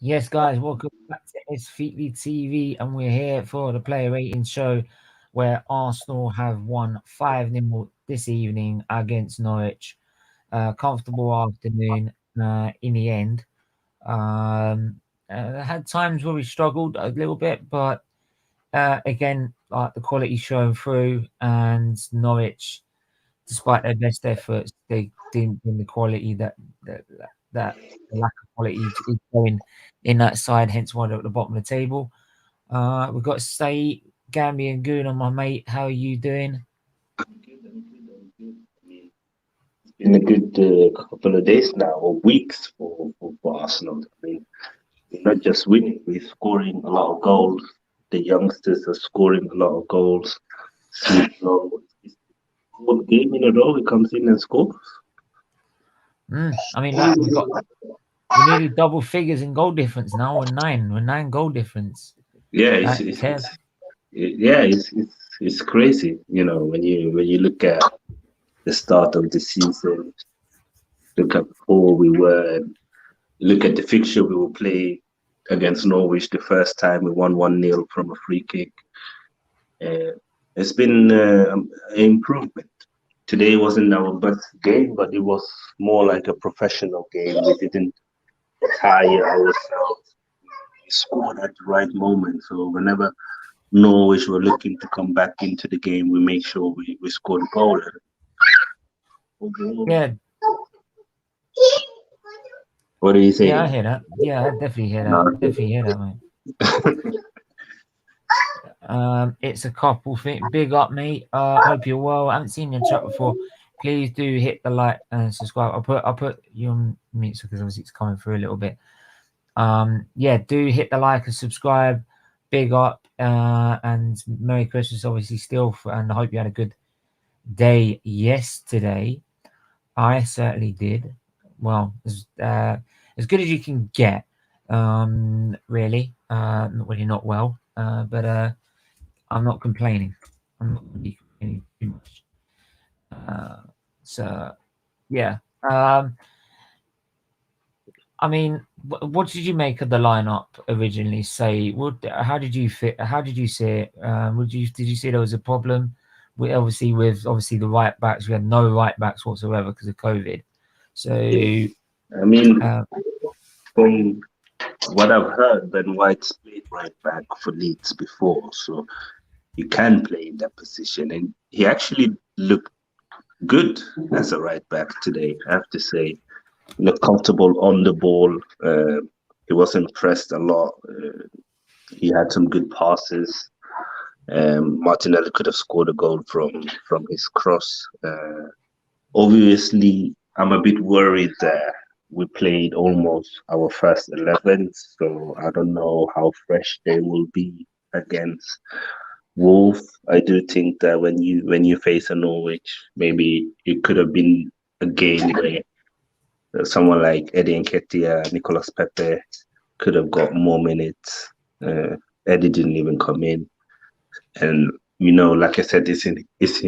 Yes, guys, welcome back to SFeatleyTV, and we're here for the player rating show where Arsenal have won 5-0 this evening against Norwich. Comfortable afternoon in the end. Had times where we struggled a little bit, but again, like the quality showing through, and Norwich, despite their best efforts, they didn't bring the quality that the lack of quality is going in that side. Hence why they're at the bottom of the table. We've got Sait, Gambian, Gooner, my mate. How are you doing? It's been a good couple of days now, or weeks for Arsenal. I mean, we're not just winning, we're scoring a lot of goals. The youngsters are scoring a lot of goals. So it's one game in a row he comes in and scores. I mean, like we're nearly double figures in goal difference now. We're 9 goal difference. Yeah, Kev. it's crazy. You know, when you look at the start of the season, look at who we were, look at the fixture we will play against Norwich the first time we won 1-0 from a free kick. It's been an improvement. Today wasn't our best game, but it was more like a professional game. We didn't tire ourselves. We scored at the right moment. So whenever Norwich were looking to come back into the game, we make sure we scored a goal. Yeah. What do you say? Yeah, I hear that. Yeah, I definitely hear that. Definitely hear that, mate. It's a couple thing. Big up, mate. Hope you're well. I haven't seen your chat before. Please do hit the like and subscribe. I'll put you on mute because obviously it's coming through a little bit. Yeah, do hit the like and subscribe. Big up, and Merry Christmas, obviously still, and I hope you had a good day yesterday. I certainly did. Well, as good as you can get. Really, not well, but I'm not complaining. I'm not really complaining too much. So, yeah. I mean, what did you make of the lineup originally? Say, how did you fit? How did you see it? Did you see there was a problem? With obviously the right backs. We had no right backs whatsoever because of COVID. So, I mean, from what I've heard, Ben White's played right back for Leeds before, so he can play in that position, and he actually looked good as a right back today. I have to say, looked comfortable on the ball. He wasn't pressed a lot. He had some good passes. Martinelli could have scored a goal from his cross. Obviously, I'm a bit worried that we played almost our first 11, so I don't know how fresh they will be against Wolves. I do think that when you face a Norwich, maybe it could have been a game where someone like Eddie Nketiah, Nicolas Pepe could have got more minutes. Eddie didn't even come in, and like I said, it's in his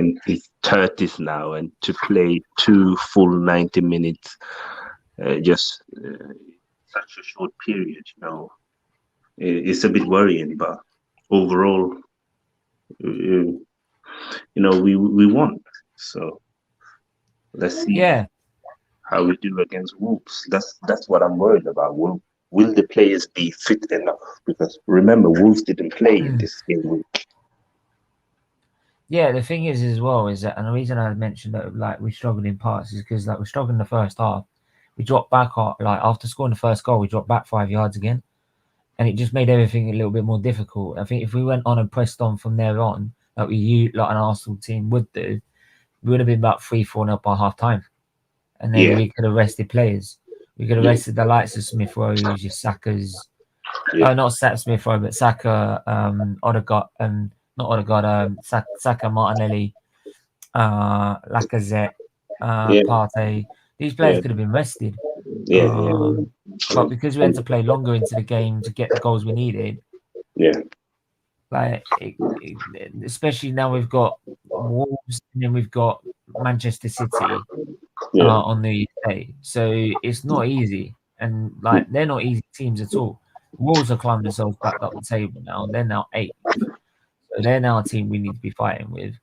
30s now, and to play 2 full 90 minutes, just such a short period, it's a bit worrying. But overall, we won. So let's see how we do against Wolves. That's what I'm worried about. Will the players be fit enough? Because remember, Wolves didn't play in this game week. Yeah, the thing is as well is that, and the reason I mentioned that like we struggled in parts is because like we struggled in the first half. We dropped back like after scoring the first goal, we dropped back 5 yards again, and it just made everything a little bit more difficult. I think if we went on and pressed on from there on, like an Arsenal team would do, we would have been about 3-4 up by half time, and then we could have rested players. We could have rested the likes of Smith Rowe, your Saka's, not Smith Rowe, but Saka, Odegaard, not Odegaard, Saka, Martinelli, Lacazette, Partey. These players could have been rested. But because we had to play longer into the game to get the goals we needed, like especially now we've got Wolves and then we've got Manchester City on New Year's Day, so it's not easy, and like they're not easy teams at all. Wolves have climbed themselves back up the table now. They're now 8th. So they're now a team we need to be fighting with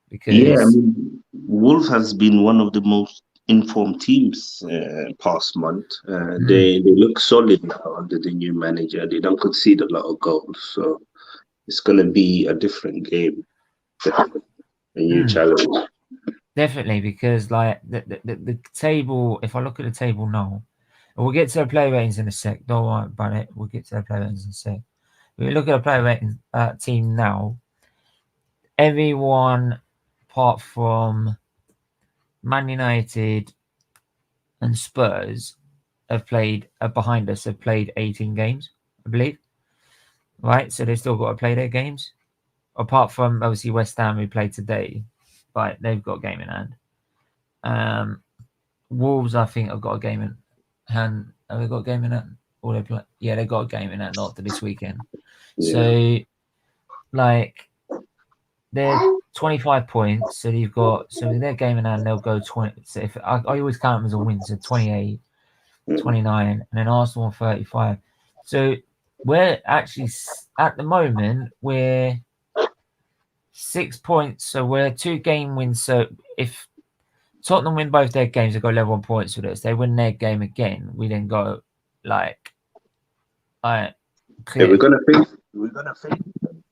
Yeah, I because mean, Wolves has been one of the most informed teams past month. They look solid now under the new manager. They don't concede a lot of goals, so it's going to be a different game, a new challenge. definitely because like the table, if I look at the table now, and we'll get to the player ratings in a sec. Don't worry about it. We'll get to the player ratings in a sec. We look at the player ratings team now. Everyone apart from Man United and Spurs have played behind us. Have played 18 games, I believe. Right, so they've still got to play their games. Apart from obviously West Ham, who played today, right? They've got a game in hand. Wolves, I think, have got a game in hand. Have they got a game in hand? Or they play? Yeah, they got a game in hand after this weekend. Yeah. So, like, they're 25 points. So you've got their game in hand, they'll go 20. So if I always count them as a win, so 28, 29, and then Arsenal 35. So we're actually at the moment we're 6 points. So we're 2 game wins. So if Tottenham win both their games, they go level on points with us. They win their game again, we then go like clear. Yeah, we're gonna face them.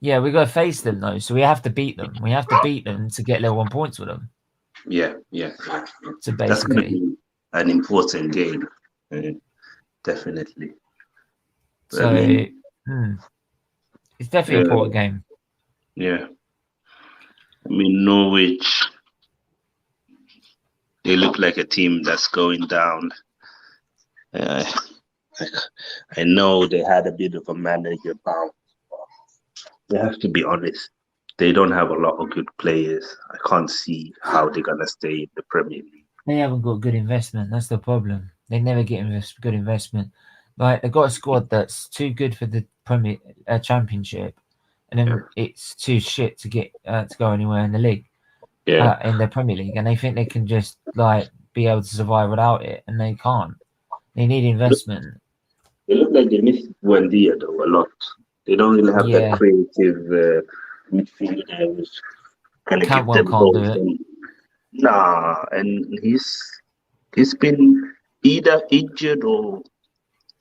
Yeah, we got to face them though, so we have to beat them. We have to beat them to get level on points with them. Yeah. So basically, that's gonna be an important game, definitely. So I mean, it's definitely an important game. Yeah. I mean, Norwich, they look like a team that's going down. I know they had a bit of a manager bounce, but they have to be honest. They don't have a lot of good players. I can't see how they're gonna stay in the Premier League. They haven't got good investment. That's the problem. They never get good investment. Like they've got a squad that's too good for the Premier Championship, and then it's too shit to get to go anywhere in the league. In the Premier League, and they think they can just like be able to survive without it, and they can't. They need investment. They look like they miss Buendia though a lot. They don't really have that creative midfielder who's gonna give them goals. Nah, and he's been either injured or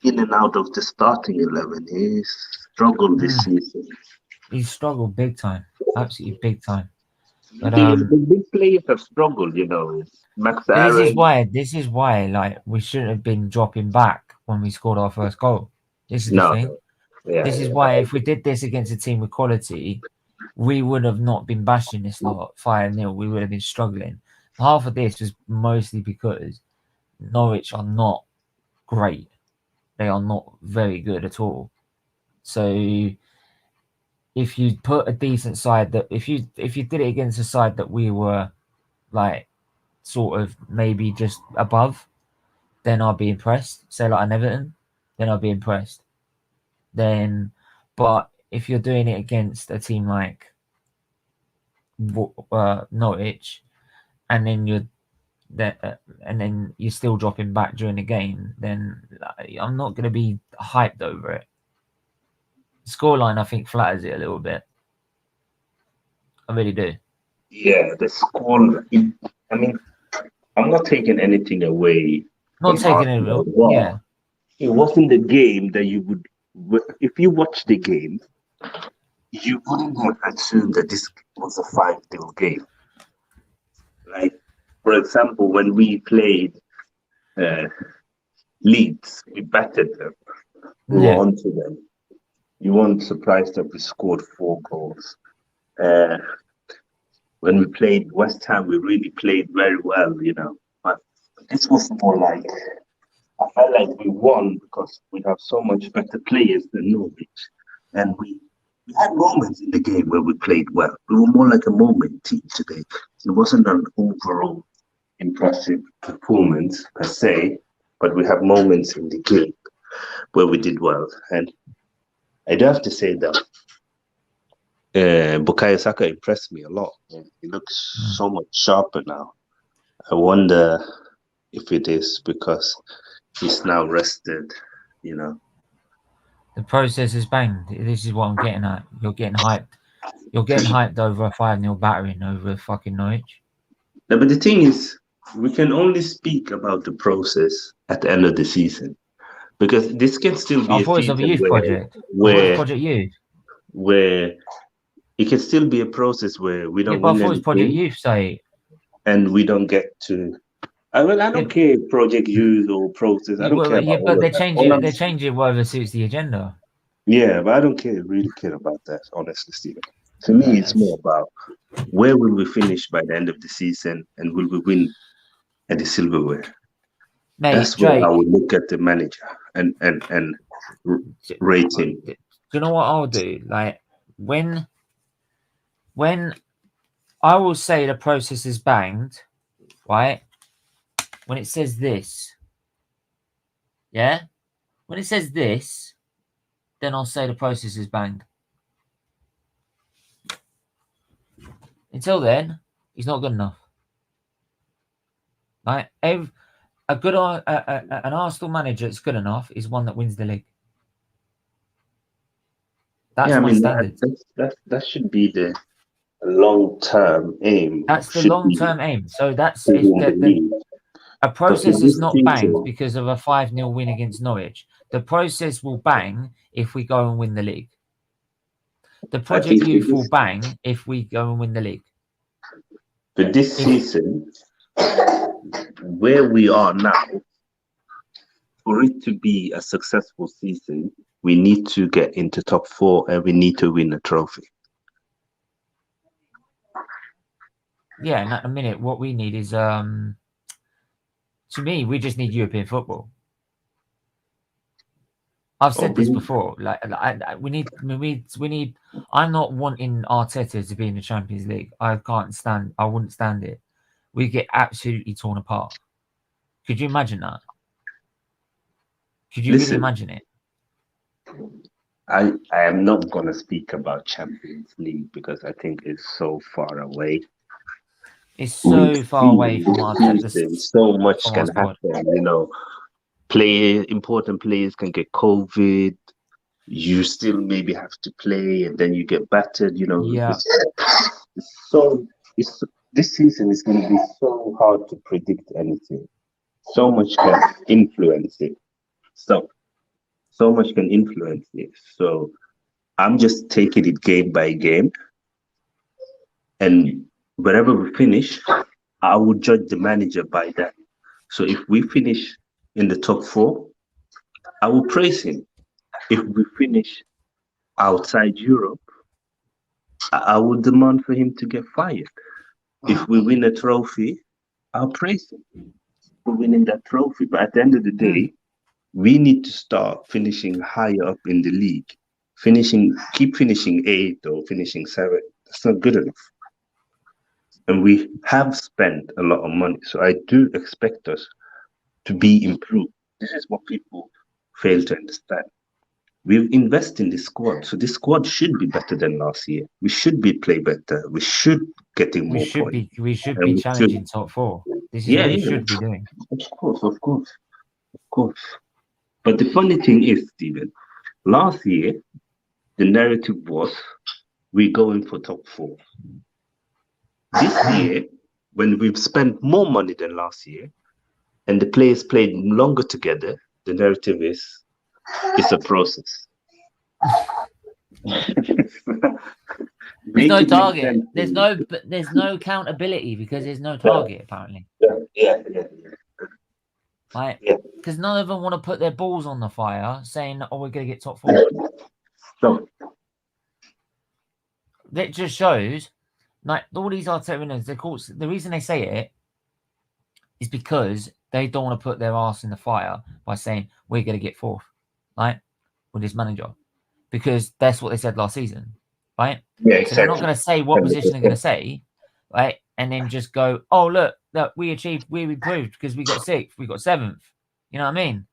in and out of the starting 11. He's struggled this season. He's struggled big time, absolutely big time. But the big players have struggled, Max Aaron. This is why, like, we shouldn't have been dropping back when we scored our first goal. This is the thing. This is why if we did this against a team with quality, we would have not been bashing this lot 5-0. We would have been struggling. Half of this was mostly because Norwich are not great. They are not very good at all. So if you put a decent side that if you did it against a side that we were like sort of maybe just above, then I'll be impressed. Say like an Everton, then I'll be impressed. But if you're doing it against a team like Norwich, and then you're still dropping back during the game, then I'm not going to be hyped over it. The scoreline, I think, flatters it a little bit. I really do. Yeah, the score. I mean, I'm not taking anything away. Not taking it away. Yeah. It wasn't the game that you would. If you watch the game, you wouldn't have assumed that this was a 5-0 game. Like, for example, when we played Leeds, we battered them. We were onto them. You weren't surprised that we scored 4 goals. When we played West Ham, we really played very well, But this was more like, I felt like we won because we have so much better players than Norwich. And we had moments in the game where we played well. We were more like a moment team today. It wasn't an overall impressive performance per se, but we have moments in the game where we did well. And I do have to say that Bukayo Saka impressed me a lot. He looks so much sharper now. I wonder if it is because he's now rested you know. The process is banged. This is what I'm getting at. You're getting hyped. You're getting hyped over a 5-0 battering over fucking Norwich. No, but the thing is, we can only speak about the process at the end of the season, because this can still be I a thought it was a season youth project. I thought it was Project Youth. where it can still be a process where we Yeah, don't but I win thought it was Project anything Youth, Sait. and we don't get to. I mean, I Yeah, don't care project use or process. I don't care about all but of they that. change it. They change it whatever suits the agenda. Yeah, but I don't really care about that, honestly, Stephen. To me, it's more about where will we finish by the end of the season and will we win at the silverware. Mate, That's where I Drake. would look at the manager and rate him. Do you know what I'll do? Like when I will say the process is banged, right? When it says this, yeah. When it says this, then I'll say the process is banged. Until then, he's not good enough. Right? An Arsenal manager that's good enough is one that wins the league. That's Yeah, I my mean standard. that should be the long-term aim. That's the Should be long-term aim. So that's to if win the the league. a But process in is this not banged season, because of a 5-0 win against Norwich. The process will bang if we go and win the league. The I Project think Youth will bang if we go and win the league. for this season, where we are now, for it to be a successful season, we need to get into top 4 and we need to win a trophy. Yeah, and at the minute, what we need is to me, we just need European football. I've said this before. We need. I'm not wanting Arteta to be in the Champions League. I wouldn't stand it. We get absolutely torn apart. Could you imagine that? Could you really imagine it? I am not going to speak about Champions League because I think it's so far away. It's so far away from Arteta. So much can happen, you know. Important players can get COVID. You still maybe have to play, and then you get battered. You know, yeah. This season is going to be so hard to predict anything. So much can influence it. So much can influence it. So I'm just taking it game by game, and wherever we finish, I will judge the manager by that. So if we finish in the top 4, I will praise him. If we finish outside Europe, I will demand for him to get fired. If we win a trophy, I'll praise him for winning that trophy. But at the end of the day, we need to start finishing higher up in the league. Keep finishing 8th or finishing 7th. That's not good enough. And we have spent a lot of money. So I do expect us to be improved. This is what people fail to understand. We've invested in the squad, so this squad should be better than last year. We should be play better. We should getting more points. We should be challenging top 4. This is what we should be doing. Of course. But the funny thing is, Stephen, last year the narrative was we're going for top 4. This year, when we've spent more money than last year, and the players played longer together, the narrative is it's a process. There's no target. There's no accountability because there's no target apparently. Yeah. Right? Because none of them want to put their balls on the fire, saying, "Oh, we're going to get top 4." So that just shows, like all these Arteta winners. Of course, the reason they say it is because they don't want to put their ass in the fire by saying we're going to get 4th, right, with this manager, because that's what they said last season, right? Yeah, exactly. So they're not going to say what position they're going to say, right, and then just go, "Oh, look, we improved because we got 6th, we got 7th." You know what I mean?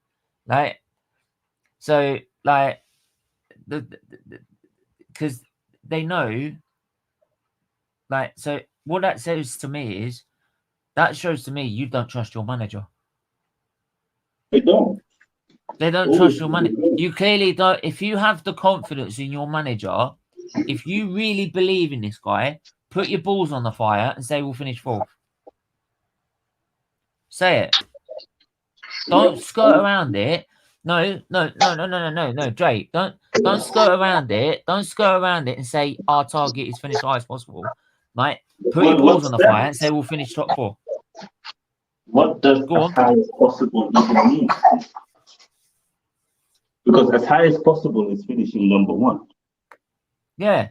Like, so like because they know, like, so what that says to me is that shows to me you don't trust your manager. I don't. They don't trust your money. You clearly don't. If you have the confidence in your manager, if you really believe in this guy, put your balls on the fire and say we'll finish 4th. Say it. Don't skirt around it. No, Drake. Don't skirt around it. Don't skirt around it and say our target is finish high as possible. Right? Put your balls on the fire and say we'll finish top 4. What does as high as possible even mean? Because as high as possible is finishing number 1. Yeah.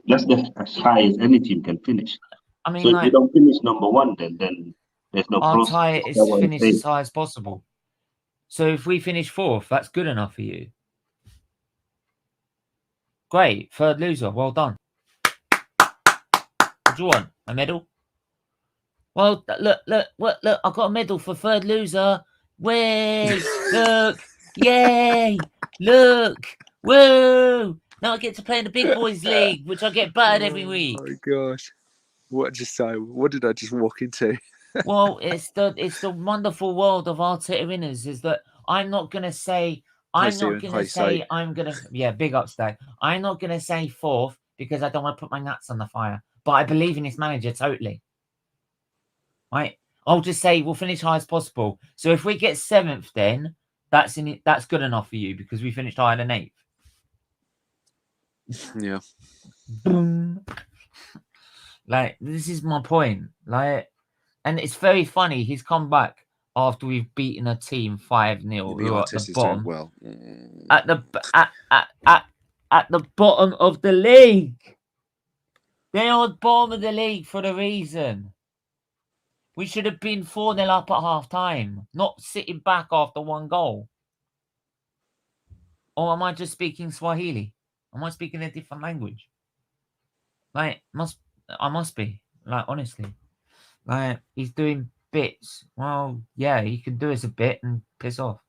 That's as high as any team can finish. I mean, so if like, they don't finish number 1, then there's no our process. target is to finish as high as possible. So if we finish 4th, that's good enough for you. Great. 3rd loser. Well done. What do you want? A medal? Well, look. I got a medal for 3rd loser. Way, look, yay, look, woo. Now I get to play in the big boys league, which I get battered every week. Oh my gosh. What did I just walk into? Well, it's the wonderful world of Arteta winners is that I'm not going to say, I'm not going to say, I'm going to, yeah, big up, Stag. I'm not going to say 4th because I don't want to put my nuts on the fire. But I believe in this manager totally. Right? I'll just say we'll finish high as possible. So if we get 7th, then that's good enough for you because we finished higher than 8th. Yeah. Boom. Like, this is my point. Like, and it's very funny. He's come back after we've beaten a team 5-0 who are at the bottom. Well. At the bottom of the league. They are at the bottom of the league for the reason. We should have been 4-0 up at half time, not sitting back after 1 goal. Or am I just speaking Swahili? Am I speaking a different language? Like, I must be. Like, honestly. Like, he's doing bits. Well, yeah, he can do us a bit and piss off.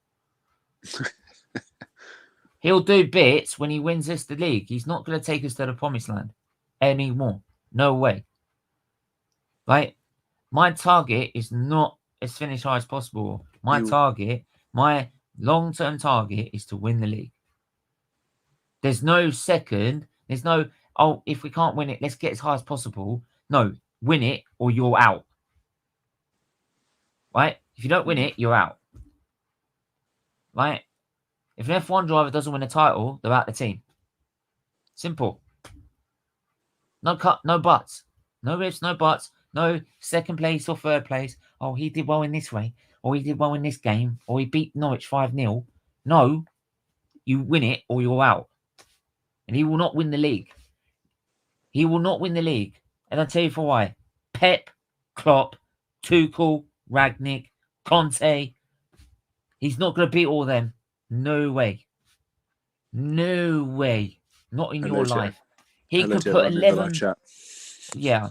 He'll do bits when he wins us the league. He's not going to take us to the promised land anymore. No way. Right? My target is not as finish high as possible. My long-term target is to win the league. There's no second. There's no, oh, if we can't win it, let's get as high as possible. No, win it or you're out. Right? If you don't win it, you're out. Right? If an F1 driver doesn't win a title, they're out the team. Simple. No cut, no buts. No ifs, no buts. No 2nd place or 3rd place. Oh, he did well in this way. Or he did well in this game. Or he beat Norwich 5-0. No. You win it or you're out. And he will not win the league. He will not win the league. And I'll tell you for why. Pep, Klopp, Tuchel, Ragnick, Conte. He's not going to beat all of them. No way. No way. Not in your life. He could put 11. Yeah.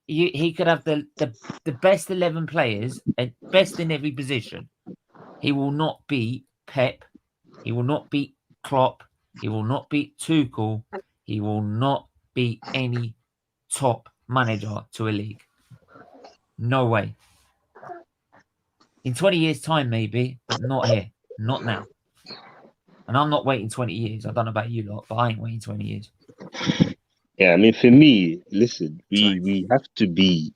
He could have the best 11 players and best in every position. He will not beat Pep. He will not beat Klopp. He will not beat Tuchel. He will not beat any top manager to a league. No way. In 20 years' time, maybe, but not here. Not now. And I'm not waiting 20 years. I don't know about you lot, but I ain't waiting 20 years. Yeah, I mean, for me, listen, we have to be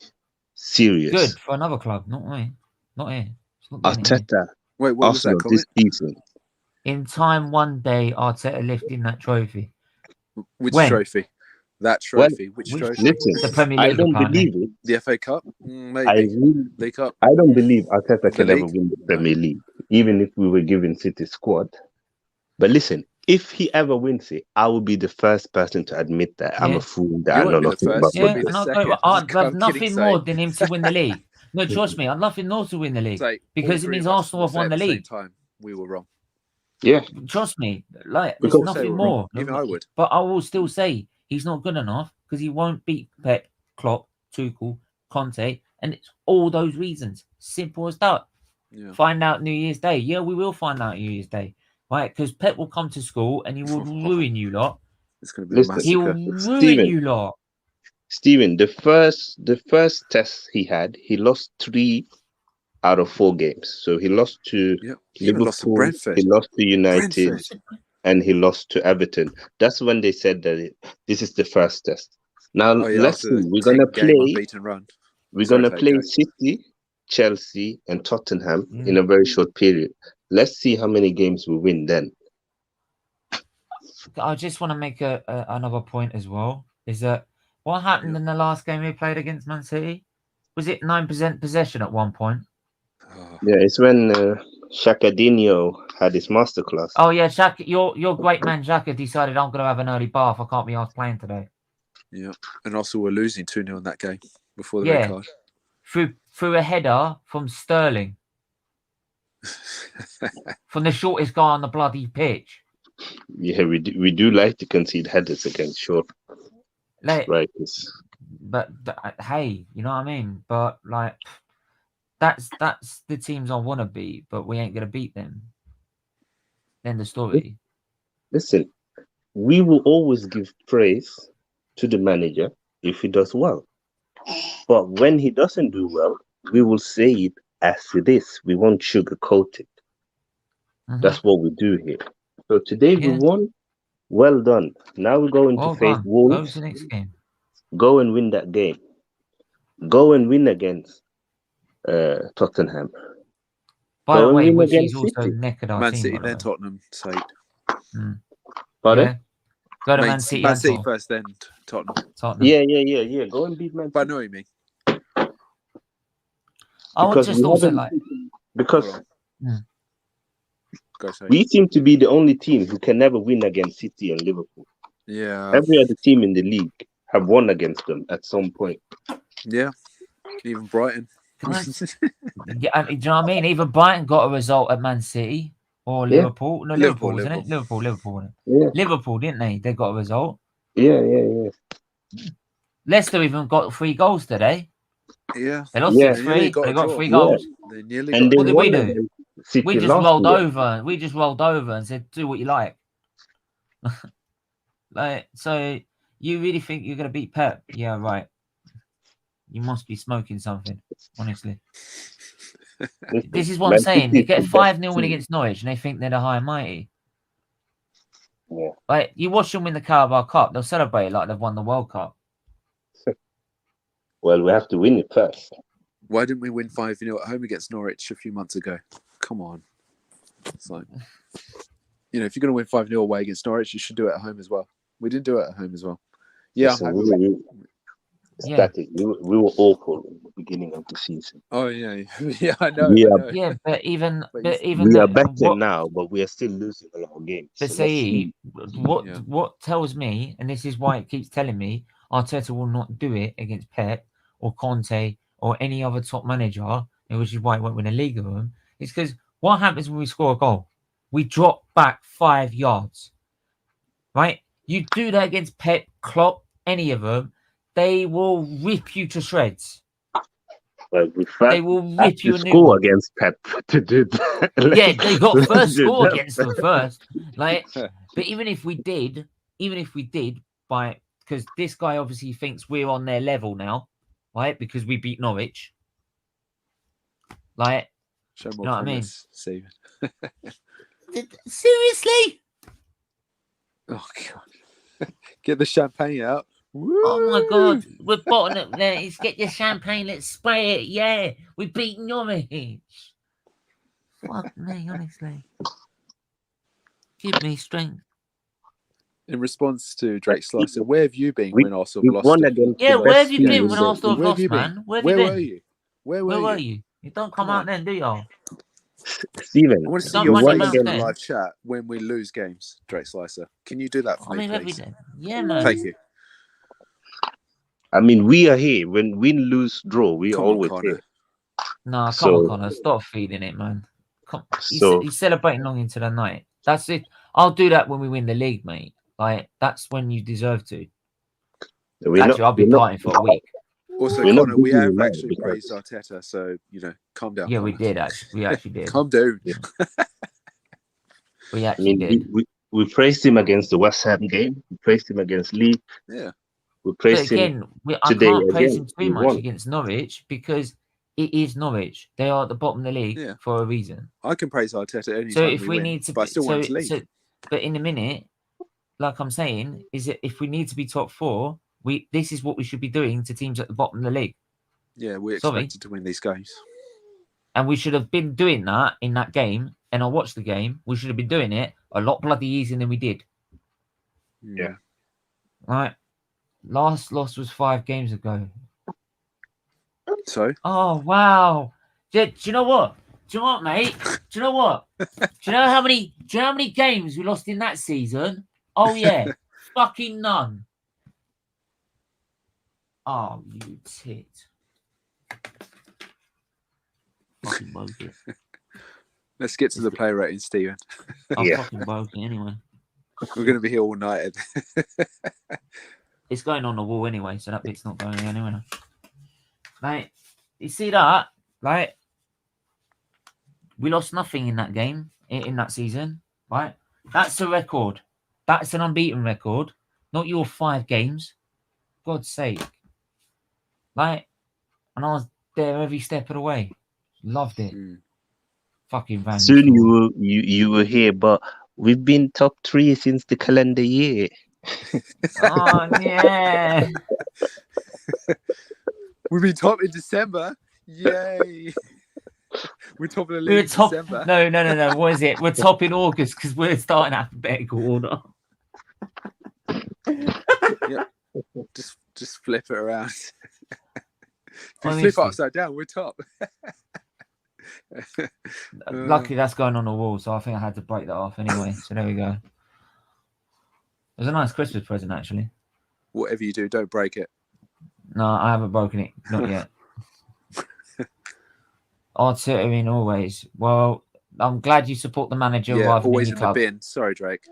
serious. Good for another club, not me. Not here. Arteta. Wait, what was that comment? This season. In time, one day, Arteta lifting that trophy. Which trophy? That trophy. Which trophy? Listen, the Premier League, I don't believe it. The FA Cup? Maybe. League Cup. I don't believe Arteta can ever win the Premier League, even if we were given City squad. But listen, if he ever wins it, I will be the first person to admit that I'm a fool, that I know nothing about football. I'd love nothing more than him to win the league. No, trust me, I'd love him more to win the league because it means Arsenal have won the league. Time, we were wrong. Yeah, trust me, like there's nothing more. Even I would, but I will still say he's not good enough because he won't beat Pep, Klopp, Tuchel, Conte, and it's all those reasons. Simple as that. Yeah. Find out New Year's Day. Yeah, we will find out New Year's Day, right? Because Pep will come to school and he will ruin you lot. It's going to be a massacre. He will ruin you lot. Steven, the first test he had, he lost 3 out of 4 games. So he lost to He even lost to Liverpool, Brentford. he lost to United, Brentford. and he lost to Everton. That's when they said that this is the first test. Now Oh yeah, let's see. after We're 10 gonna game play. unbeaten run. We're Sorry, gonna play Tycho. City, Chelsea, and Tottenham in a very short period. Let's see how many games we win then. I just want to make another point as well. Is that what happened in the last game we played against Man City? Was it 9% possession at one point? Oh, Yeah, it's when Shakadinho had his masterclass. Oh yeah, Xhaka, your great man Xhaka decided I'm going to have an early bath. I can't be asked playing today. yeah. And also we're losing 2-0 in that game before the red card. Through a header from Sterling. From the shortest guy on the bloody pitch. Yeah, we do like to concede headers against short strikers. But hey, you know what I mean? But like that's the teams I want to beat, but we ain't going to beat them. End the story. Listen, we will always give praise to the manager if he does well. But when he doesn't do well, we will say it as it is. We won't sugarcoat it. That's what we do here. So today we won. Well done. Now we're going to face Wolves. Go to the next game. Go and win that game. Go and win against Tottenham. By the way, which is also knackered our Man team. City, then Tottenham, Sait. Pardon? Yeah. Go to Man City. Man City first, then Tottenham. Yeah. Go and beat Man City. But I know what you mean. I would just also like because Go, Sait. we seem to be the only team who can never win against City and Liverpool. Yeah. Every other team in the league have won against them at some point. Yeah. Even Brighton. yeah, do you know what I mean? Even Brighton got a result at Man City or Liverpool. No, Liverpool, wasn't it? Liverpool, wasn't it? Yeah. Liverpool, didn't they? They got a result. Yeah. Leicester even got 3 goals today. Yeah. They lost 6-3, but they got 3 goals. They nearly and what did we won do? City We just rolled over. We just rolled over and said, do what you like. So you really think you're going to beat Pep? Yeah, right. You must be smoking something, honestly. This is what I'm saying. They get 5-0 win against Norwich and they think they're the high and mighty. Yeah. Like, you watch them win the Carrow Cup, they'll celebrate it like they've won the World Cup. Well, we have to win it first. Why didn't we win 5-0 at home against Norwich a few months ago? Come on. It's like, if you're going to win 5-0 away against Norwich, you should do it at home as well. We didn't do it at home as well. Yeah. Static. We were awful in the beginning of the season. Oh yeah, yeah, I know. Yeah, but even we are better now, but we are still losing a lot of games. But what tells me, and this is why it keeps telling me, Arteta will not do it against Pep or Conte or any other top manager, which is why he won't win a league of them. It's because what happens when we score a goal? We drop back 5 yards, right? You do that against Pep, Klopp, any of them. They will rip you to shreds. Well, they will rip you a new score against Pep to do that. Yeah, they got first score against them first. But even if we did, because this guy obviously thinks we're on their level now, right? Because we beat Norwich. Show more you know what I mean? Steven. Seriously? Oh god! Get the champagne out. Woo! Oh my god, we're bottom up there. Let's get your champagne, let's spray it. Yeah, we beat Norwich. Fuck me, honestly. Give me strength. In response to Drake Slicer, where have you been when Arsenal lost? Where have you been when Arsenal have lost, man? Where were you? Where were you? You don't come out then, do you? Steven, I want to see your face in the live chat when we lose games, Drake Slicer. Can you do that for me, please? Yeah, man. Thank you. I mean, we are here. When win, lose, draw, we always here. Nah, come on, Connor. Stop feeding it, man. He's celebrating long into the night. That's it. I'll do that when we win the league, mate. That's when you deserve to. I'll be partying for a week. Also, Connor, we have actually praised Arteta, so, calm down. Yeah, Connor. we did, actually. We actually did. Calm down. We actually did. We praised him against the West Ham game. We praised him against Leeds. Yeah. We praised him I can't praise him too much against Norwich because it is Norwich. They are at the bottom of the league Yeah. for a reason. I can praise Arteta any So time if we win, need to, but I still want him to leave. but in a minute, like I'm saying, is that if we need to be top 4, this is what we should be doing to teams at the bottom of the league. Yeah, we're Sorry. expected to win these games. And we should have been doing that in that game. And I watched the game. We should have been doing it a lot bloody easier than we did. Yeah. Right. Last loss was 5 games ago. So? Oh, wow. Do you know what? Do you know what, mate? Do you know what? Do you know how many games we lost in that season? Oh, yeah. Fucking none. Oh, you tit. Fucking broke it. Let's get to the player rating, Steven. I fucking broke it anyway. We're going to be here all night. It's going on the wall anyway, so that bit's not going anywhere. Like, you see that? Like, we lost nothing in that game, in that season, right? That's a record. That's an unbeaten record. Not your 5 games. God's sake. Like, and I was there every step of the way. Loved it. Fucking van. Soon you were here, but we've been top 3 since the calendar year. Oh, yeah. We've been top in December. Yay. We're top of the league in December. No. What is it? We're top in August because we're starting alphabetical order. Yeah. Just flip it around. Flip upside down, we're top. Luckily, that's going on the wall, so I think I had to break that off anyway. So there we go. It was a nice Christmas present, actually. Whatever you do, don't break it. No, I haven't broken it. Not yet. Arteta in always. Well, I'm glad you support the manager rather always than in the club. the bin. Sorry, Drake.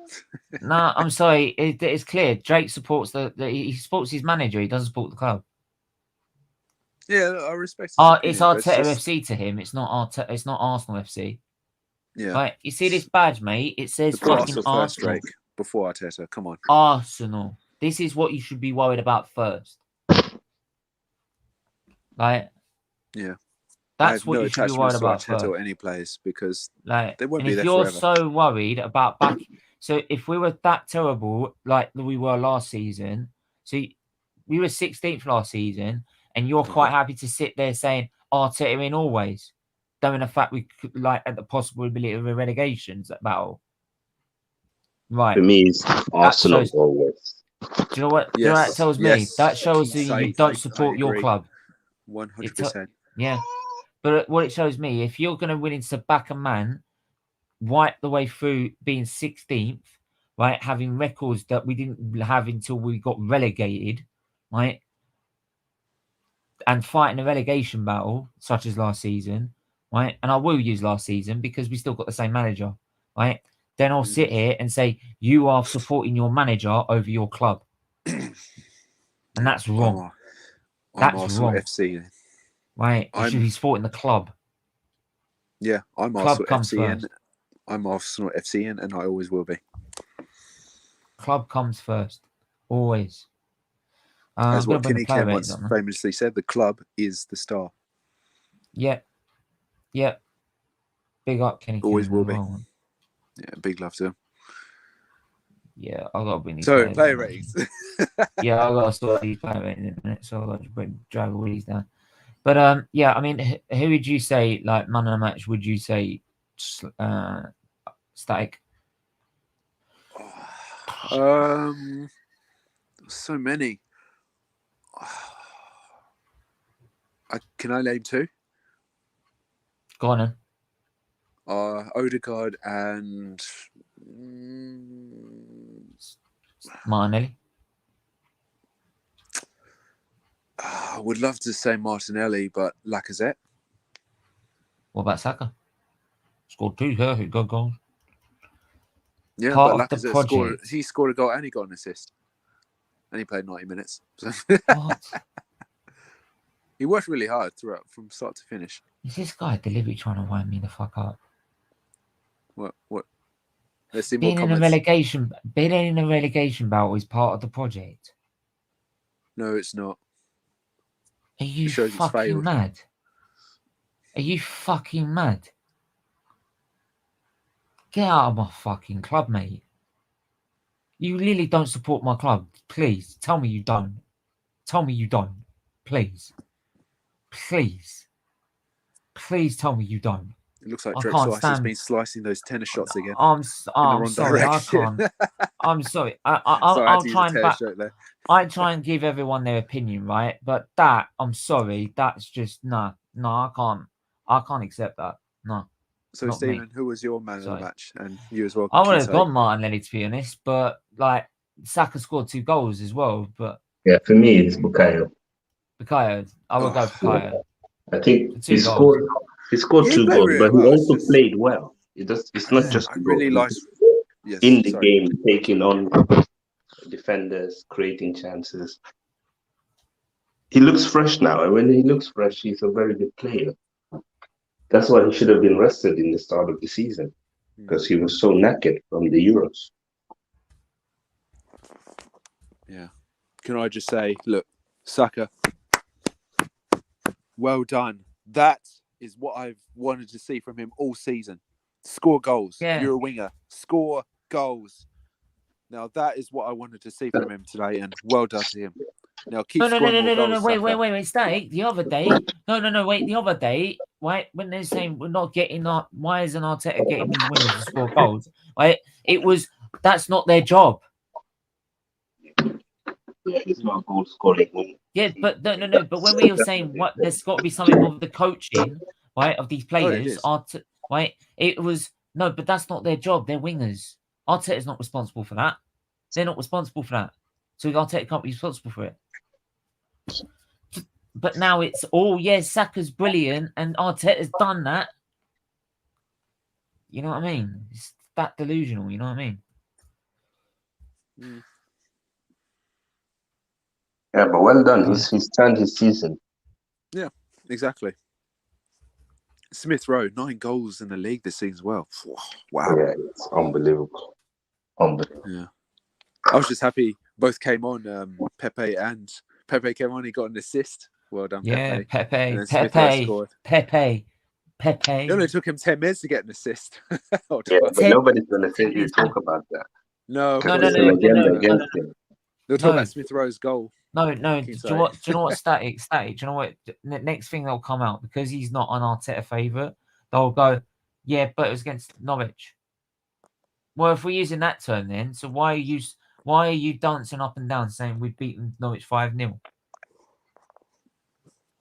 No, I'm sorry. It's clear. Drake supports he supports his manager. He doesn't support the club. Yeah, I respect. It's Arteta FC to him. It's not Arteta. It's not Arsenal FC. Yeah. Right. You see this badge, mate? It says Put fucking Arsenal first, Arsenal. Drake, before Arteta. Come on. Arsenal. This is what you should be worried about first. Right? Yeah. That's what you should be worried about Arteta first. or any players because like, they won't and be if there you're forever. so worried about back, so if we were that terrible like we were last season, see, we were 16th last season, and you're quite happy to sit there saying Arteta in always, knowing the fact we could, like, at the possibility of a relegation battle. Right. For me, it's Arsenal always. Do you know what? Yes, do you know what that tells me? yes. That shows that Sait, you don't I support your agree. club. 100%. Yeah. But what it shows me, if you're going to willing to back a man right the way through being 16th, right, having records that we didn't have until we got relegated, right, and fighting a relegation battle such as last season, right, and I will use last season because we still got the same manager, right, then I'll sit here and say you are supporting your manager over your club. And that's wrong. I'm Arsenal wrong. FC. Right, you should be supporting the club. Yeah, I'm Club Arsenal comes FC first. I'm Arsenal FC and I always will be. Club comes first, always. As what Kenny Ken once famously said, the club is the star. Yeah. Big up, Kenny. Always Ken will be. well. Yeah, big love to him. Yeah, I got to bring these. So player ratings. Yeah, I got to sort these player ratings in a minute, so I got to drag all these down. But yeah, I mean, who would you say like man of the match? Would you say Static? So many. Can I name 2? Go on then. Odegaard and Martinelli. I would love to say Martinelli, but Lacazette. What about Saka? Scored 2 here. Good goals. Yeah, Part but of the Lacazette scored a goal and he got an assist. And he played 90 minutes. So. What? He worked really hard throughout from start to finish. Is this guy deliberately trying to wind me the fuck up? What? Let's see more Being in comments. a relegation battle is part of the project. No, it's not. Are you shows it's fucking failed. mad? Are you fucking mad? Get out of my fucking club, mate. You really don't support my club. Please, tell me you don't. Tell me you don't. Please. Please. Please tell me you don't. It looks like I Drake can't Slice has stand. been slicing those tennis shots again I'm in the wrong sorry. direction. I can't. I'm sorry. Sorry, I I'll had to use try a and tennis joke there. I try and give everyone their opinion, right? But that, I'm sorry, that's just no. I can't accept that. No, So, not me. Stephen, who was your man of Sorry. the match? And you as well. I would Keith have gone Martinelli, to be honest, but like Saka scored 2 goals as well. But Yeah, for me, it's Bukayo. Bukayo, I would go Bukayo. I think For 2 he goals. scored Yeah, he 2 played goals, really but he well. also played well. It's not just I the really goal. like. Yes, In the sorry. game, taking on defenders, creating chances. He looks fresh now, and when he looks fresh, he's a very good player. That's why he should have been rested in the start of the season, because he was so knackered from the Euros. Yeah. Can I just say, look, Saka, well done. That is what I've wanted to see from him all season. Score goals. Yeah. You're a winger. Score goals. Now that is what I wanted to see from him today, and well done to him. Now keep scoring more goals. Wait, stay. The other day, the other day, right, when they're saying we're not getting that, why isn't Arteta getting these wingers to score goals? Right, that's not their job. Yeah, he's not goal scoring. Yeah, but no. But when we were saying what, there's got to be something of the coaching, right, of these players. Right, it was no, but that's not their job. They're wingers. Arteta's not responsible for that. They're not responsible for that. So Arteta can't be responsible for it. But now it's Saka's brilliant and Arteta's done that. You know what I mean? It's that delusional. You know what I mean? Yeah, but well done. He's turned his season. Yeah, exactly. Smith Rowe, 9 goals in the league this season as well. Wow. Yeah, it's unbelievable. Yeah. I was just happy both came on. Pepe came on. He got an assist. Well done, yeah, Pepe. And then Pepe. Smith Rowe scored. Pepe. It only took him 10 minutes to get an assist. Yeah, but nobody's going to think you talk about that. No. They'll talk about Smith Rowe's goal. No. Do you know what? Static. Do you know what? The next thing that'll come out, because he's not an Arteta favourite, they'll go, yeah, but it was against Norwich. Well, if we're using that term, then so why are you dancing up and down saying we've beaten Norwich 5-0?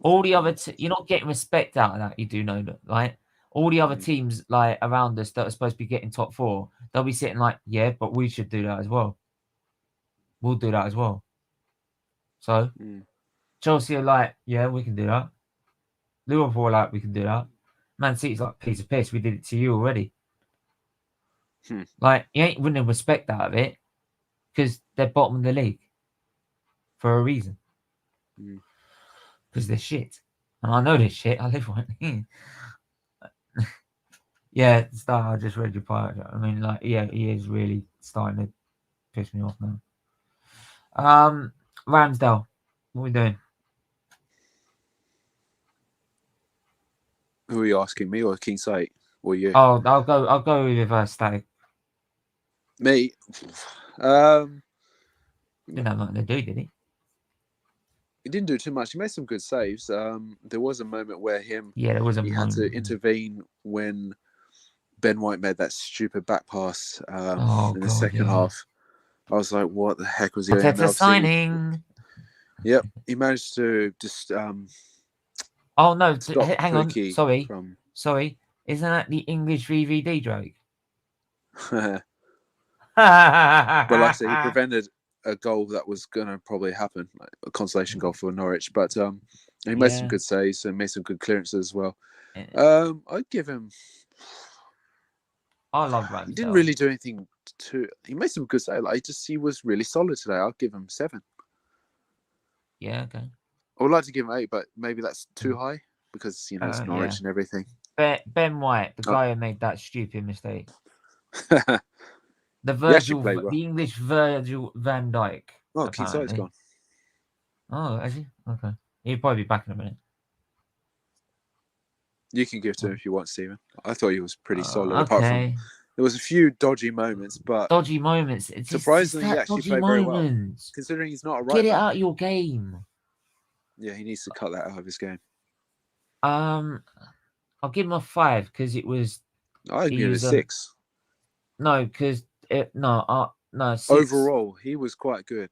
All the other you're not getting respect out of that. You do know that, right? All the other teams like around us that are supposed to be getting top 4, they'll be sitting like, yeah, but we should do that as well. We'll do that as well. So Chelsea are like, yeah, we can do that. Liverpool are like, we can do that. Man City's like, piece of piss. We did it to you already. Like, you ain't winning respect out of it because they're bottom of the league for a reason. Because they're shit. And I know they're shit. I live right here. Yeah, Star, I just read your part. I mean, like, yeah, he is really starting to piss me off now. Ramsdale, what are we doing? Who are you asking, me or King Sait? Or you? Oh, I'll go with Static. Me? Didn't have nothing to do, did he? He didn't do too much. He made some good saves. There was a moment where he had to intervene when Ben White made that stupid back pass in the second half. I was like, what the heck was he doing? Arteta signing. Yep. He managed to just oh no, hang on. Sorry. Isn't that the English VVD joke? But like I said, he prevented a goal that was going to probably happen, like a consolation goal for Norwich. But he made some good saves and made some good clearances as well. I'd give him... I love Ramsdale. He didn't really do anything he made some good saves. Like, he was really solid today. I'll give him 7. Yeah, okay. I would like to give him 8, but maybe that's too high because, it's Norwich and everything. Ben White, the guy who made that stupid mistake. The English Virgil van Dijk. Oh, King Sait's gone. Oh, is he? Okay. He'll probably be back in a minute. You can give to him if you want, Stephen. I thought he was pretty solid. Apart from Okay. there was a few dodgy moments, but Dodgy moments. It's surprisingly, he that actually dodgy played very well. moments. Considering he's not a right Get it back. out of your game. Yeah, he needs to cut that out of his game. I'll give him a 5 because it was. I'd give it a 6. No, because no, 6. Overall, he was quite good.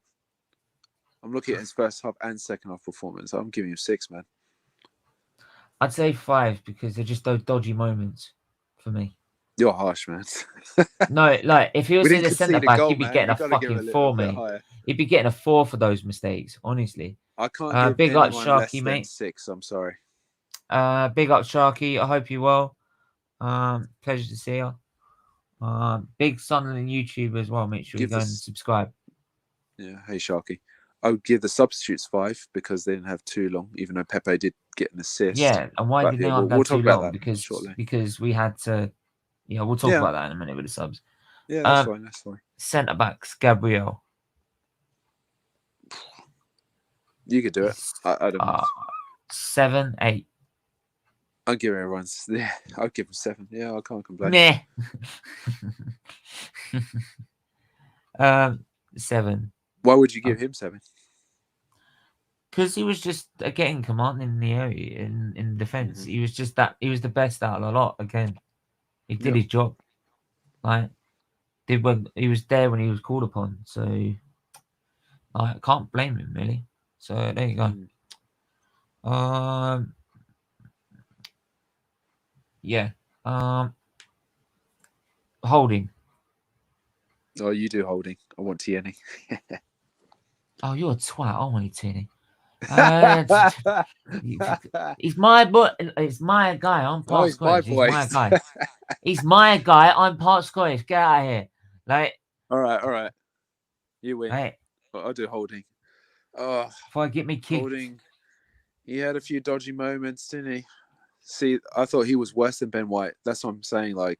I'm looking at his first half and second half performance. I'm giving him 6, man. I'd say 5 because they're just those dodgy moments for me. You're harsh, man. No, like if he was We in didn't the centre concede a back, goal, he'd be man. getting You a gotta give him fucking a 4, little bit mate. higher. He'd be getting a 4 for those mistakes, honestly. I can't give big up anyone less Sharky, than mate. 6. I'm sorry. Big up Sharky. I hope you're well. Pleasure to see you. Big Sunderland YouTube as well. Make sure you go and subscribe. Yeah, hey Sharky. I would give the substitutes 5 because they didn't have too long, even though Pepe did get an assist. Yeah, and why did they not we'll have talk too about long? that shortly. Because we had to. Yeah, we'll talk about that in a minute with the subs. Yeah, that's fine. That's fine. Centre backs, Gabriel. You could do it. I don't know. 7, 8. I'll give everyone. Yeah, I'll give him 7. Yeah, I can't complain. Nah. 7. Why would you give him 7? Because he was just getting command in the area in defense. He was just that. He was the best out of the lot. Again, he did his job. Like when he was there when he was called upon. So I can't blame him really. So there you go. Yeah. Holding. Oh, you do Holding. I want Tierney. Oh, you're a twat, aren't you, Tierney? He's my boy. It's my guy. I'm part Scottish. He's my guy. He's my guy. I'm part Scottish. Get out of here. Like. All right. You win. Right. But I'll do Holding. Oh, if I get me kicked. Holding. He had a few dodgy moments, didn't he? See, I thought he was worse than Ben White. That's what I'm saying. Like,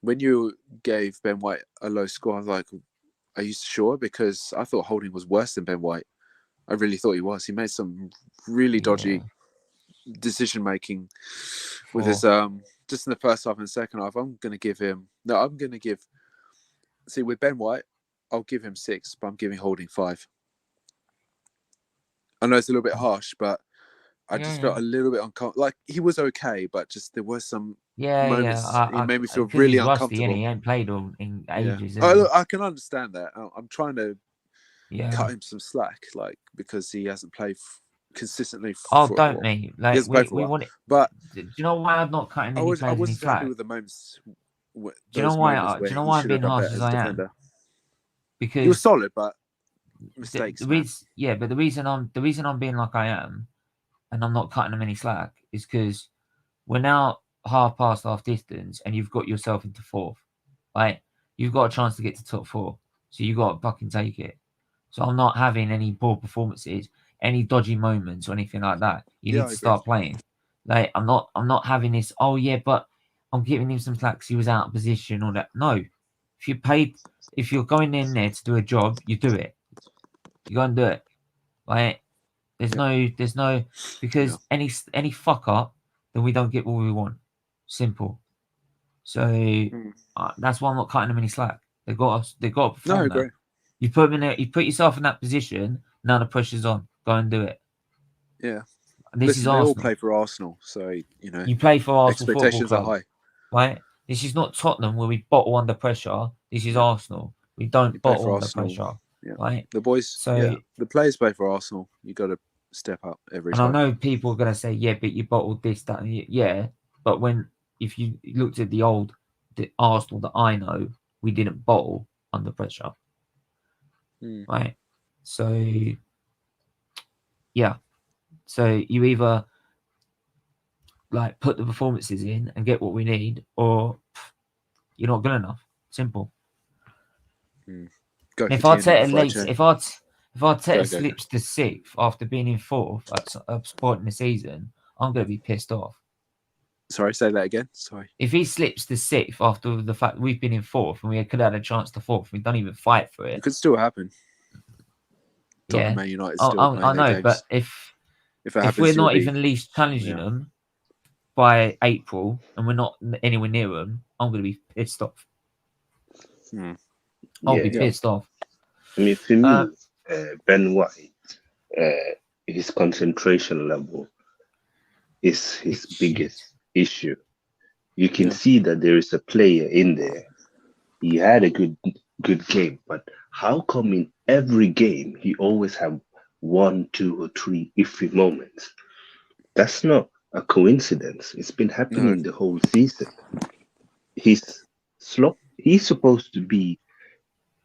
when you gave Ben White a low score, I was like, are you sure? Because I thought Holding was worse than Ben White. I really thought he was. He made some really dodgy decision making with his just in the first half and second half. I'm going to give him see, with Ben White, I'll give him 6, but I'm giving Holding 5. I know it's a little bit harsh, but I just felt a little bit uncomfortable. Like, he was okay, but just there were some moments he made me feel really uncomfortable. Rusty, he ain't played in ages. Look, I can understand that. I'm trying to cut him some slack, like, because he hasn't played consistently. Don't me. Like, we want it. But do you know why I'm not cutting any I wasn't happy slack? with the moments. Do you know why I'm being harsh as I am? Because he was solid, but mistakes. But the reason I'm being like I am, and I'm not cutting them any slack, is because we're now half past half distance, and you've got yourself into 4th. Like, you've got a chance to get to top 4, so you got to fucking take it. So I'm not having any poor performances, any dodgy moments, or anything like that. You need to start playing. Like, I'm not having this. Oh yeah, but I'm giving him some slack because he was out of position or that. No, if you're going in there to do a job, you do it. You go and do it. Like, there's no because any fuck up, then we don't get what we want. Simple. So that's why I'm not cutting them any slack. They got to perform. No, I agree. You put them in there, you put yourself in that position. Now the pressure's on. Go and do it. Yeah. This is Arsenal. They all play for Arsenal, so you play for Arsenal. Expectations are high, right? This is not Tottenham where we bottle under pressure. This is Arsenal. We don't bottle under pressure. Yeah. Right? The boys. The players play for Arsenal. You got to step up every time. And I know people are going to say, yeah, but you bottled this, that, and yeah. But if you looked at the Arsenal that I know, we didn't bottle under pressure. Right? So, yeah. So you either like put the performances in and get what we need, or you're not good enough. Simple. If Arteta slips to 6th after being in 4th at a point in the season, I'm going to be pissed off. Sorry, say that again. Sorry. If he slips to 6th after the fact we've been in 4th and we could have had a chance to 4th, we don't even fight for it. It could still happen. Yeah, Man United I know, but if we're not even least challenging them, by April and we're not anywhere near them, I'm going to be pissed off. I'll be pissed off. I mean, for me, Ben White, his concentration level is his biggest issue. You can see that there is a player in there. He had a good game, but how come in every game he always have 1, 2, or 3 iffy moments? That's not a coincidence. It's been happening the whole season. He's supposed to be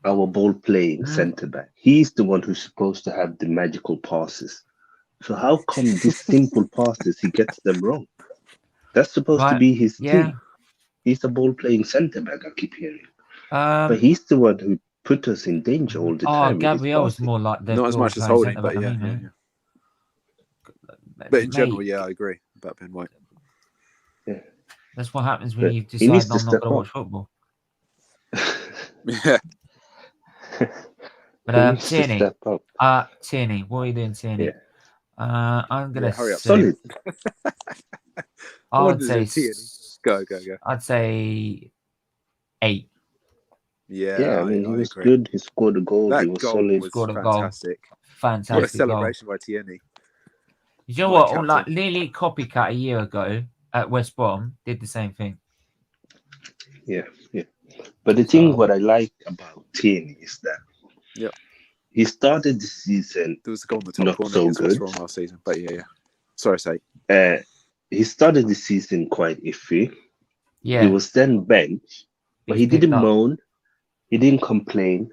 our ball-playing centre back. He's the one who's supposed to have the magical passes. So how come these simple passes he gets them wrong? That's supposed to be his thing. He's a ball-playing centre back. I keep hearing, but he's the one who put us in danger all the time. Gabriel was more like the not as much as Holding, but yeah. But in general, I agree about Ben White. Yeah, that's what happens when you decide I'm not going to watch football. Yeah. But Tierney, what are you doing, Tierney? I'm gonna hurry up. Solid. I would say go. I'd say 8. Yeah, I mean, he was good. He scored a goal. That he was goal solid. was scored a fantastic. Goal. Fantastic. What a celebration by Tierney. You know what? Like nearly copycat a year ago at West Brom did the same thing. Yeah. But the thing what I like about Tierney is that he started the season there was a goal in the top corner so against good West Brom last season. But sorry, Sait. He started the season quite iffy. Yeah. He was then benched, but he didn't moan. He didn't complain.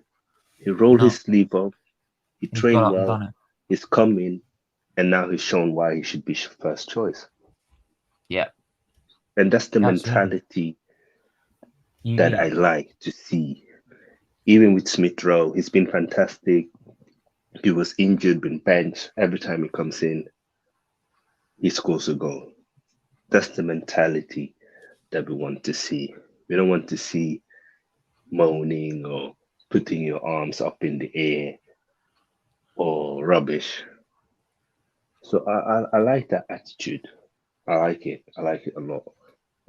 He rolled his sleeve up. He trained well. He's come in, and now he's shown why he should be first choice. Yeah. And that's the mentality that I like to see. Even with Smith Rowe, he's been fantastic. He was injured, been benched. Every time he comes in, he scores a goal. That's the mentality that we want to see. We don't want to see moaning or putting your arms up in the air or rubbish. So I like that attitude. I like it. I like it a lot.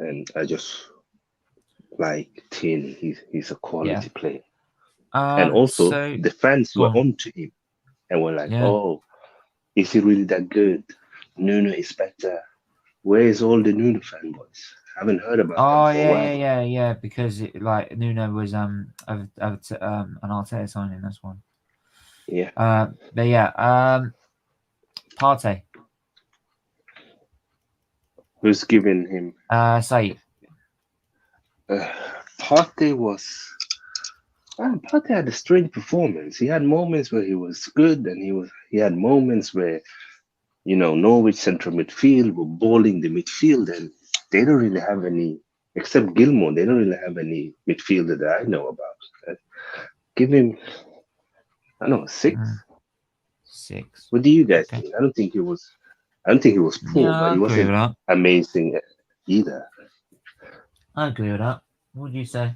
And I just like Tierney. He's a quality player. And also, the fans were onto him and were like, oh, is he really that good? Nuno is better. Where is all the Nuno fanboys? I haven't heard about them for a while. Yeah, because Nuno was an Arteta signing, that's one. Yeah. Partey. Who's giving him? Sait. Partey had a strange performance. He had moments where he was good, and he had moments where, Norwich central midfield were balling the midfield, and they don't really have any, except Gilmore, they don't really have any midfielder that I know about. Give him, I don't know, 6. 6. What do you guys think? I don't think he was poor, but he wasn't amazing either. I agree with that. What would you say?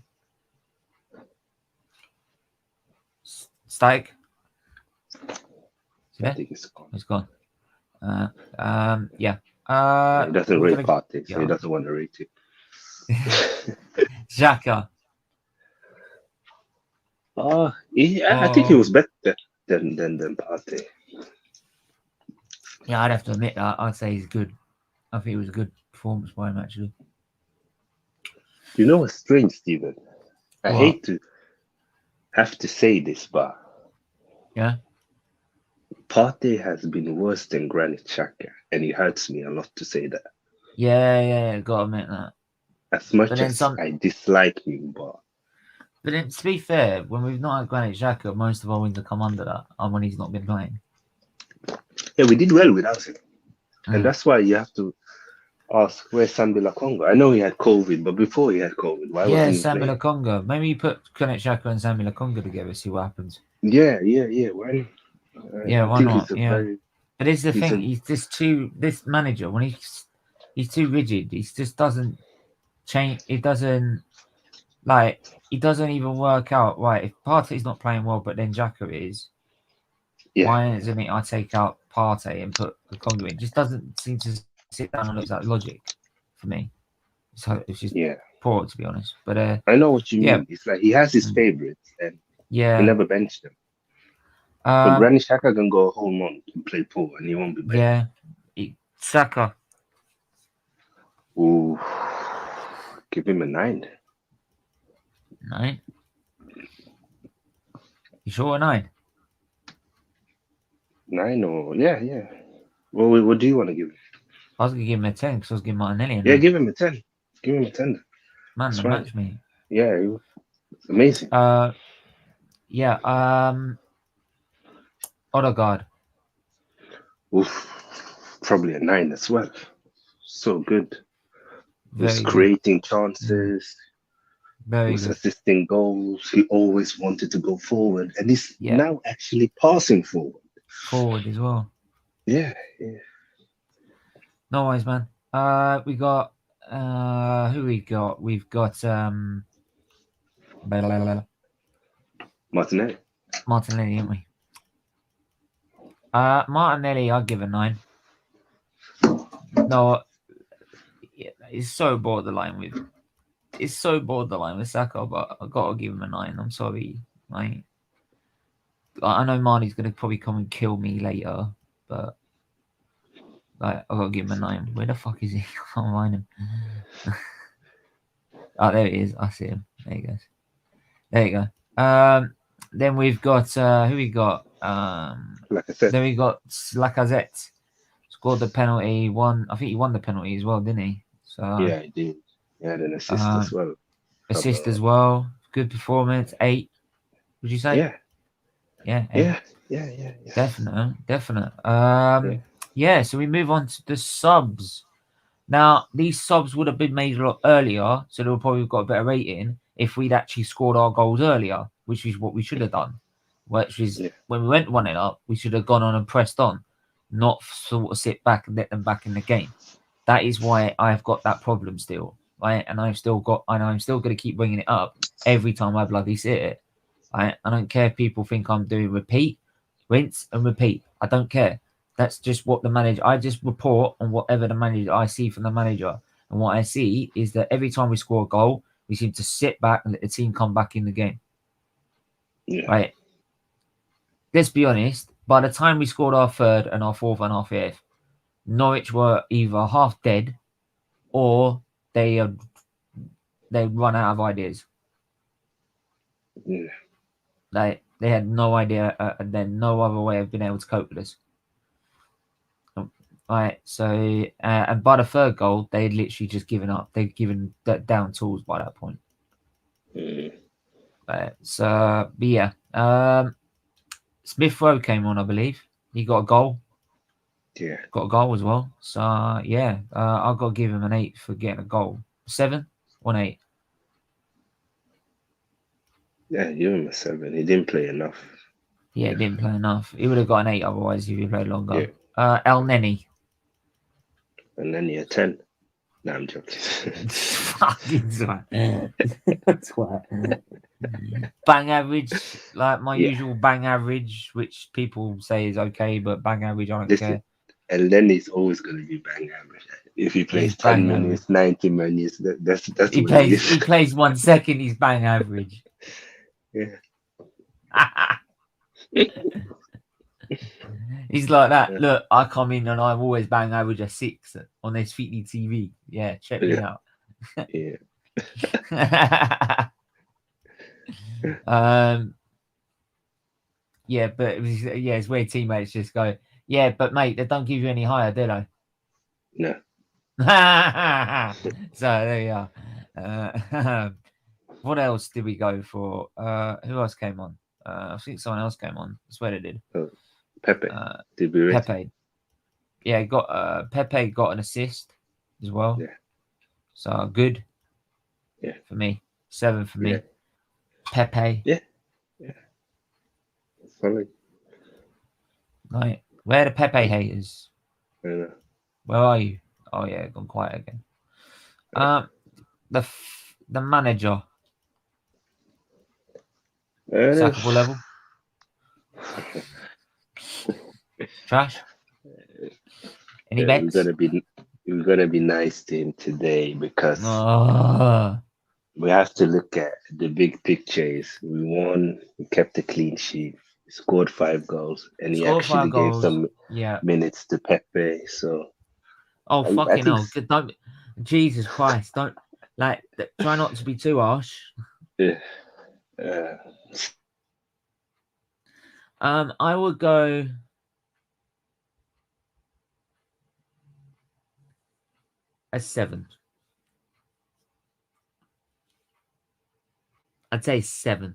Steak? I think it's gone. It's gone. Yeah. He doesn't rate Partey, so he doesn't want to rate it. Saka. I think he was better than Partey. Yeah, I'd have to admit that. I'd say he's good. I think it was a good performance by him, actually. You know what's strange, Steven? I hate to have to say this, but Partey has been worse than Granit Xhaka, and it hurts me a lot to say that. Yeah, gotta admit that. As much as I dislike him, but then to be fair, when we've not had Granit Xhaka, most of our wins have come under that, and when he's not been playing. Yeah, we did well without him, and that's why you have to ask, where's Sambi Lokonga? I know he had COVID, but before he had COVID, why wasn't he playing? Sambi Lokonga. Maybe you put Granit Xhaka and Sambi Lokonga together, see what happens. Yeah. Why? Why not? But it's the thing. He's just too. This manager, when he's too rigid. He just doesn't change. It doesn't even work out. Right, if Partey's not playing well, but then Xhaka is. Why isn't it? I take out Partey and put Lokonga in. It just doesn't seem to sit down and look at logic. for me. So it's just Yeah, poor, to be honest. But I know what you yeah. mean. It's like he has his favorites, and he yeah, never benched them. But um, Granit Xhaka can go a whole month and play poor, and he won't be benched. yeah. Saka, Ooh, give him a 9. 9. You sure a 9? 9 or yeah. Well, what do you want to give him? I was gonna give him a 10 because I was giving Martinelli a 9. Yeah, give him a 10. Give him a 10. Man, That's the right. match me. Yeah, it's amazing. Yeah. Odegaard. Oof, probably a 9 as well. So good. He was Very good. creating chances. He Very was good. assisting goals. He always wanted to go forward, and he's Yeah. now actually passing forward. Forward as well. Yeah. No worries, man. We got who we got? We've got Martinelli. Martinelli, haven't we? Martinelli, I'll give a 9. No, it's so borderline with Saka, but I gotta give him a 9. I'm sorry, like I know Marnie's gonna probably come and kill me later, but like I gotta give him a 9. Where the fuck is he? I can't find him. Oh, there he is. I see him. There he goes. There you go. Then we've got who we got? Like I said. Then we got Lacazette. Scored the penalty. I think he won the penalty as well, didn't he? So Yeah, he did. He had an assist as well. Assist as well. Good performance. 8. Would you say? Yeah. 8. Yeah. Definite. Yeah. So we move on to the subs. Now these subs would have been made a lot earlier, so they would probably have got a better rating if we'd actually scored our goals earlier, which is what we should have done. Which is when we went 1-0 up, we should have gone on and pressed on, not sort of sit back and let them back in the game. That is why I've got that problem still, right? And I'm still going to keep bringing it up every time I bloody see it. I don't care if people think I'm doing repeat, rinse and repeat. I don't care. That's just what the manager. I just report on whatever the manager I see from the manager, and what I see is that every time we score a goal, we seem to sit back and let the team come back in the game. Yeah. Right. Let's be honest. By the time we scored our 3rd and our 4th and our 5th, Norwich were either half dead or they run out of ideas. Yeah. They had no idea, and then no other way of being able to cope with us. Right, so and by the 3rd goal, they had literally just given up. They'd given down tools by that point. Right, so but yeah, Smith Rowe came on, I believe. He got a goal. Yeah, got a goal as well. So yeah, I've got to give him an 8 for getting a goal. 7 or an 8. Yeah, give him a 7. He didn't play enough. Yeah, he didn't play enough. He would have got an 8 otherwise if he played longer. Yeah. El Neni. And then you're 10. No, I'm joking. Fucking twat. Bang average, like my usual bang average, which people say is okay, but bang average, I don't care. And then he's always going to be bang average. If he plays 10 minutes, average. 90 minutes, that's he what plays. He plays 1 second, he's bang average. Yeah. He's like that. Yeah. Look, I come in and I've always bang average a 6 on SFeatleyTV. Yeah, check me out. Yeah. Yeah, but it's where teammates just go, yeah, but mate, they don't give you any higher, do they? No. So there you are. What else did we go for? Who else came on? I think someone else came on. I swear they did. Pepe. Did we rate? Pepe. Yeah, Pepe got an assist as well. Yeah. So good. Yeah. For me. 7 for me. Pepe. Yeah. Solid. Right. Where are the Pepe haters? I know. Where are you? Oh yeah, gone quiet again. The manager. Sackable level. Trash. Any bets? It was gonna be nice to him today because Oh, we have to look at the big pictures. We won, we kept a clean sheet, we scored 5 goals, and he score 5 actually gave goals. some Yeah. minutes to Pepe. So Oh, I fucking think hell. Don't, Jesus Christ. Don't, like, try not to be too harsh. uh, I would go a 7. I'd say 7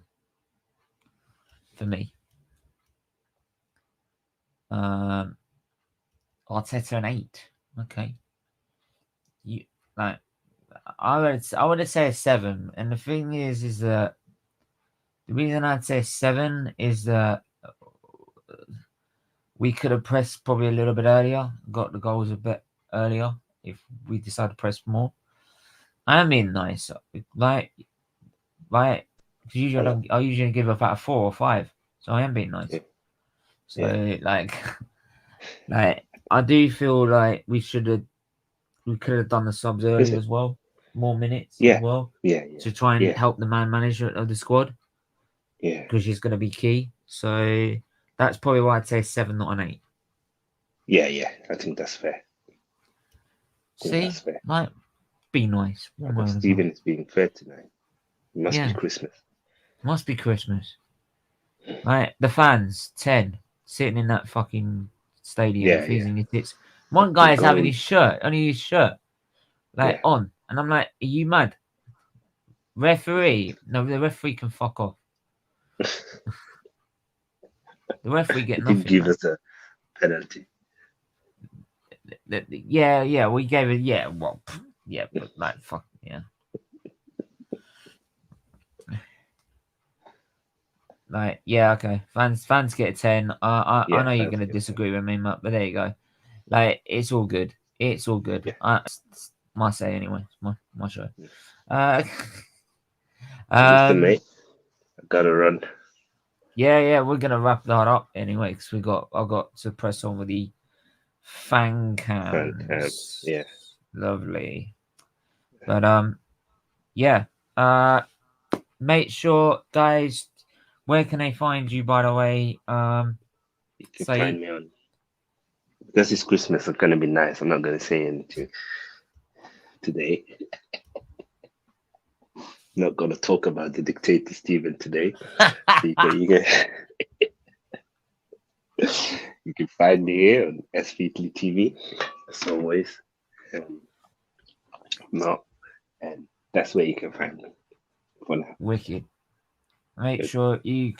for me. Arteta an 8. Okay. You like I would say a 7. And the thing is that the reason I'd say 7 is that we could have pressed probably a little bit earlier, got the goals a bit earlier if we decide to press more. I am being nice, like. Usually I usually give about a 4 or 5, so I am being nice. So like I do feel like we could have done the subs earlier as well, more minutes as well, to try and help the man management of the squad. Yeah, because she's going to be key. So that's probably why I'd say 7, not an 8. Yeah, I think that's fair. See, like, be nice. Steven is being fair tonight. It must be Christmas. Must be Christmas. Like, the fans, 10, sitting in that fucking stadium, freezing your tits. One guy is having his shirt, only his shirt, on. And I'm like, are you mad? Referee? No, the referee can fuck off. The referee get nothing. He didn't give us a penalty. Yeah, we gave it, but like, fuck, yeah. Like, yeah, okay. Fans get a 10. I know you're gonna disagree with me, but there you go. Like, it's all good. It's all good. Yeah. My say anyway. It's my show. Listen, mate, I gotta run. Yeah, we're gonna wrap that up anyway because I got to press on with the fan cams. Yeah, lovely. But yeah. Make sure, guys. Where can they find you? By the way, you can find me on because it's Christmas. It's gonna be nice. I'm not gonna say anything today. Not gonna talk about the dictator Steven today. So you can find me here on SFeatleyTV as always. And that's where you can find me for now. Wicked. Make sure you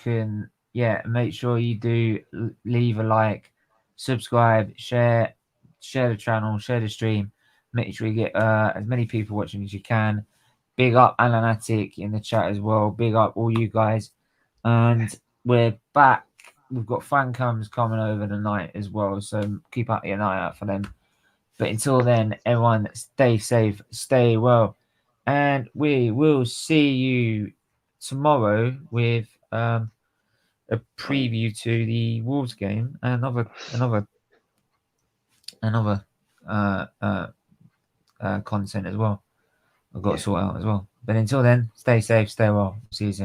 do leave a like, subscribe, share the channel, share the stream. Make sure you get as many people watching as you can. Big up Alan Attic in the chat as well. Big up all you guys. And we're back. We've got fan cams coming over tonight as well, so keep an eye out for them. But until then, everyone stay safe, stay well, and we will see you tomorrow with a preview to the Wolves game and another content as well. I've got to sort out as well. But until then, stay safe, stay well. See you soon.